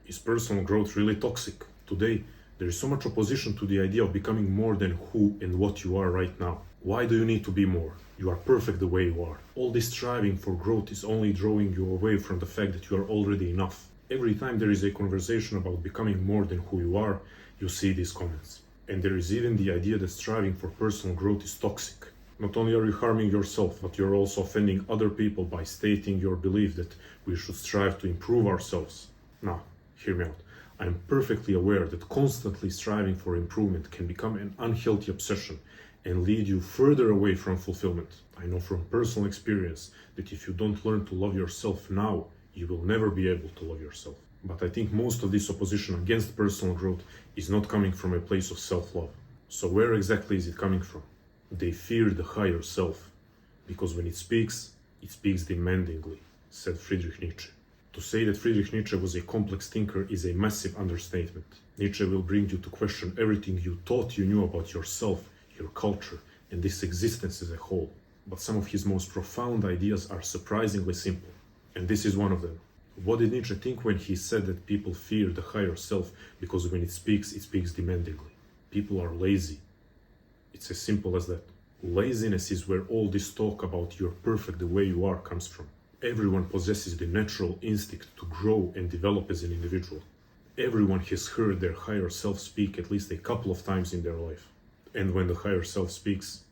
Is personal growth really toxic? Today, there is so much opposition to the idea of becoming more than who and what you are right now. Why do you need to be more? You are perfect the way you are. All this striving for growth is only drawing you away from the fact that you are already enough. Every time there is a conversation about becoming more than who you are, you see these comments. And there is even the idea that striving for personal growth is toxic. Not only are you harming yourself, but you're also offending other people by stating your belief that we should strive to improve ourselves. Now, hear me out. I am perfectly aware that constantly striving for improvement can become an unhealthy obsession and lead you further away from fulfillment. I know from personal experience that if you don't learn to love yourself now, you will never be able to love yourself. But I think most of this opposition against personal growth is not coming from a place of self-love. So where exactly is it coming from? They fear the higher self, because when it speaks demandingly, said Friedrich Nietzsche. To say that Friedrich Nietzsche was a complex thinker is a massive understatement. Nietzsche will bring you to question everything you thought you knew about yourself, your culture, and this existence as a whole. But some of his most profound ideas are surprisingly simple, and this is one of them. What did Nietzsche think when he said that people fear the higher self because when it speaks demandingly? People are lazy. It's as simple as that. Laziness is where all this talk about you're perfect the way you are comes from. Everyone possesses the natural instinct to grow and develop as an individual. Everyone has heard their higher self speak at least a couple of times in their life. And when the higher self speaks,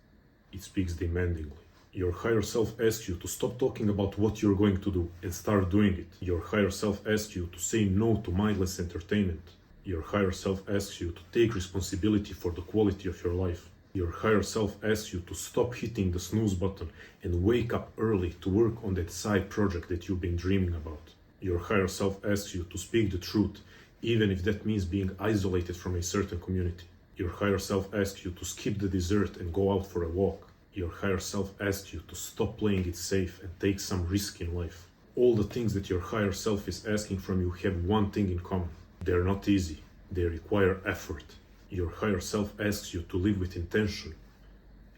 it speaks demandingly. Your higher self asks you to stop talking about what you're going to do and start doing it. Your higher self asks you to say no to mindless entertainment. Your higher self asks you to take responsibility for the quality of your life. Your higher self asks you to stop hitting the snooze button and wake up early to work on that side project that you've been dreaming about. Your higher self asks you to speak the truth, even if that means being isolated from a certain community. Your higher self asks you to skip the dessert and go out for a walk. Your higher self asks you to stop playing it safe and take some risk in life. All the things that your higher self is asking from you have one thing in common. They're not easy. They require effort. Your higher self asks you to live with intention,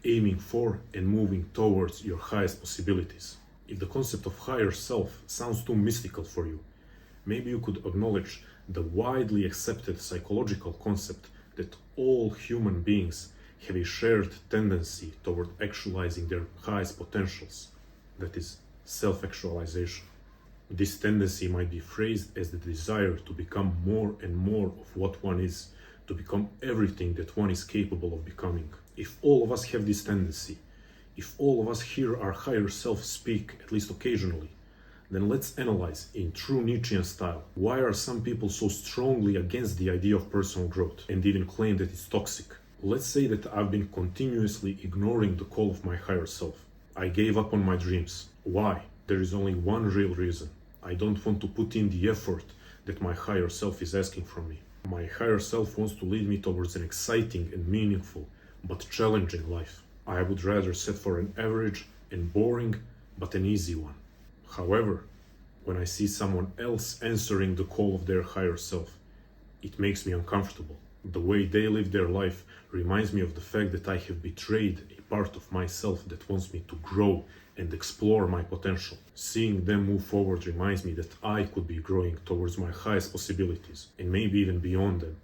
aiming for and moving towards your highest possibilities. If the concept of higher self sounds too mystical for you, maybe you could acknowledge the widely accepted psychological concept that all human beings have a shared tendency toward actualizing their highest potentials, that is, self-actualization. This tendency might be phrased as the desire to become more and more of what one is, to become everything that one is capable of becoming. If all of us have this tendency, if all of us hear our higher self speak, at least occasionally, then let's analyze in true Nietzschean style, why are some people so strongly against the idea of personal growth and even claim that it's toxic? Let's say that I've been continuously ignoring the call of my higher self. I gave up on my dreams. Why? There is only one real reason. I don't want to put in the effort that my higher self is asking from me. My higher self wants to lead me towards an exciting and meaningful, but challenging life. I would rather set for an average and boring, but an easy one. However, when I see someone else answering the call of their higher self, it makes me uncomfortable. The way they live their life reminds me of the fact that I have betrayed a part of myself that wants me to grow and explore my potential. Seeing them move forward reminds me that I could be growing towards my highest possibilities and maybe even beyond them.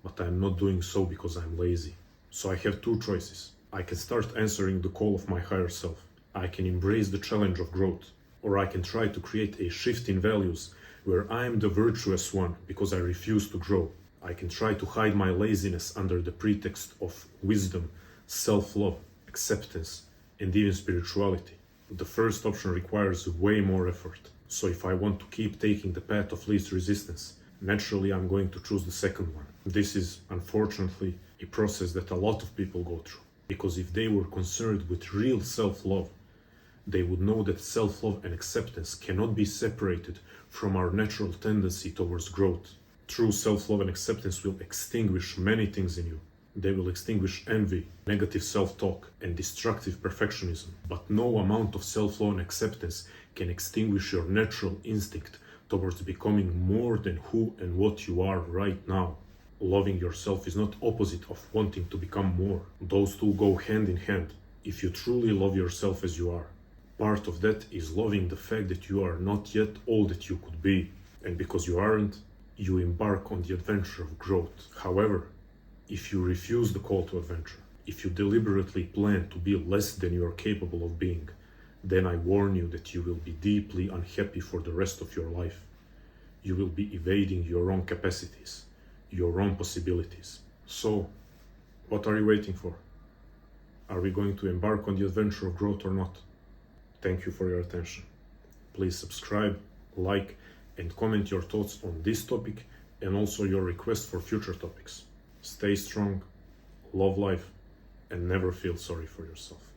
But I'm not doing so because I'm lazy. So I have two choices. I can start answering the call of my higher self. I can embrace the challenge of growth. Or I can try to create a shift in values where I am the virtuous one because I refuse to grow. I can try to hide my laziness under the pretext of wisdom, self-love, acceptance, and even spirituality. The first option requires way more effort. So if I want to keep taking the path of least resistance, naturally I'm going to choose the second one. This is, unfortunately, a process that a lot of people go through. Because if they were concerned with real self-love, they would know that self-love and acceptance cannot be separated from our natural tendency towards growth. True self-love and acceptance will extinguish many things in you. They will extinguish envy, negative self-talk, and destructive perfectionism. But no amount of self-love and acceptance can extinguish your natural instinct towards becoming more than who and what you are right now. Loving yourself is not opposite of wanting to become more. Those two go hand in hand. If you truly love yourself as you are, part of that is loving the fact that you are not yet all that you could be. And because you aren't, you embark on the adventure of growth. However, if you refuse the call to adventure, if you deliberately plan to be less than you are capable of being, then I warn you that you will be deeply unhappy for the rest of your life. You will be evading your own capacities, your own possibilities. So, what are you waiting for? Are we going to embark on the adventure of growth or not? Thank you for your attention. Please subscribe, like, and comment your thoughts on this topic and also your requests for future topics. Stay strong, love life, and never feel sorry for yourself.